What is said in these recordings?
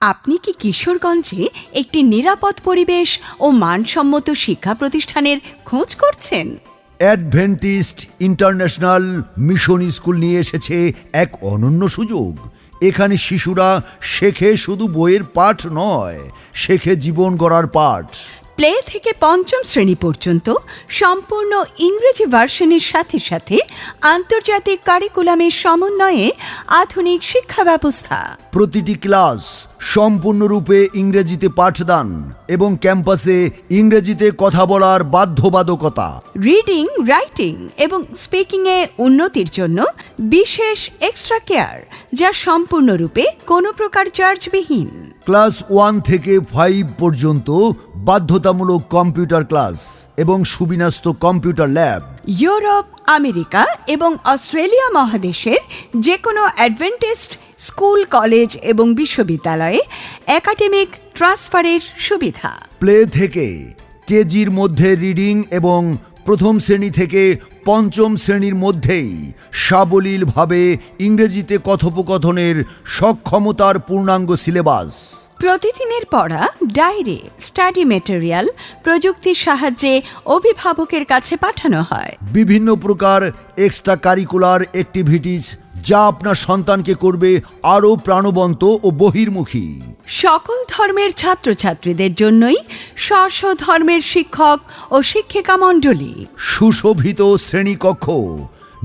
আপনি কি কিশোরগঞ্জে একটি নিরাপদ পরিবেশ ও মানসম্মত শিক্ষা প্রতিষ্ঠানের খোঁজ করছেন? অ্যাডভেন্টিস্ট ইন্টারন্যাশনাল মিশন স্কুল নিয়ে এসেছে এক অনন্য সুযোগ। এখানে শিশুরা শেখে শুধু বইয়ের পাঠ নয়, শেখে জীবন গড়ার পাঠ। প্লে থেকে পঞ্চম শ্রেণী পর্যন্ত সম্পূর্ণ ইংরেজি ভার্সনের সাথে সাথে আন্তর্জাতিক কারিকুলামের সমন্বয়ে আধুনিক শিক্ষা ব্যবস্থা। প্রতিটি ক্লাস সম্পূর্ণরূপে ইংরেজিতে পাঠদান এবং ক্যাম্পাসে ইংরেজিতে কথা বলার বাধ্যবাধকতা। রিডিং, রাইটিং এবং স্পিকিংয়ে উন্নতির জন্য বিশেষ এক্সট্রা কেয়ার, যা সম্পূর্ণরূপে কোনো প্রকার চার্জবিহীন। ক্লাস 1 থেকে 5 পর্যন্ত বাধ্যতামূলক কম্পিউটার ক্লাস এবং সুবিন্যস্ত কম্পিউটার ল্যাব। ইউরোপ, আমেরিকা এবং অস্ট্রেলিয়া মহাদেশের যে কোনো অ্যাডভেন্টিস্ট স্কুল, কলেজ এবং বিশ্ববিদ্যালয়ে একাডেমিক ট্রান্সফারের সুবিধা। প্লে থেকে কেজির মধ্যে রিডিং এবং প্রথম শ্রেণী থেকে পঞ্চম শ্রেণীর মধ্যেই সাবলীলভাবে ইংরেজিতে কথোপকথনের সক্ষমতার পূর্ণাঙ্গ সিলেবাস। প্রতিদিনের পড়া, ডায়েরি, স্টাডি ম্যাটেরিয়াল প্রযুক্তির সাহায্যে অভিভাবকের কাছে পাঠানো হয়। বিভিন্ন প্রকার এক্সট্রা কারিকুলার অ্যাক্টিভিটিস যা আপনার সন্তানকে করবে আরও প্রাণবন্ত ও বহির্মুখী। সকল ধর্মের ছাত্রছাত্রীদের জন্যই স্ব ধর্মের শিক্ষক ও শিক্ষিকা মণ্ডলী। সুশোভিত শ্রেণীকক্ষ,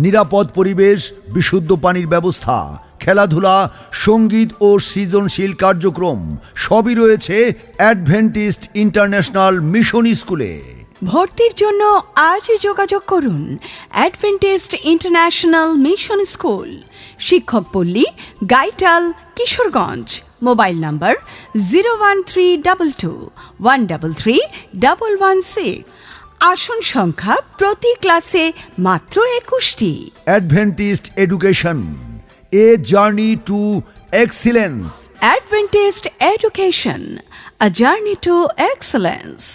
নিরাপদ পরিবেশ, বিশুদ্ধ পানির ব্যবস্থা, খেলাধুলা, সঙ্গীত ও সৃজনশীল কার্যক্রম সবই রয়েছে অ্যাডভেন্টিস্ট ইন্টারন্যাশনাল মিশন স্কুলে। ভর্তির জন্য আজই যোগাযোগ করুন অ্যাডভেন্টিস্ট ইন্টারন্যাশনাল মিশন স্কুল, শিক্ষক পল্লী, গাইটাল, কিশোরগঞ্জ। মোবাইল নম্বর 01322133116। আসন সংখ্যা প্রতি ক্লাসে মাত্র 21টি। Adventist education, a journey to excellence. Adventist Education, a journey to excellence.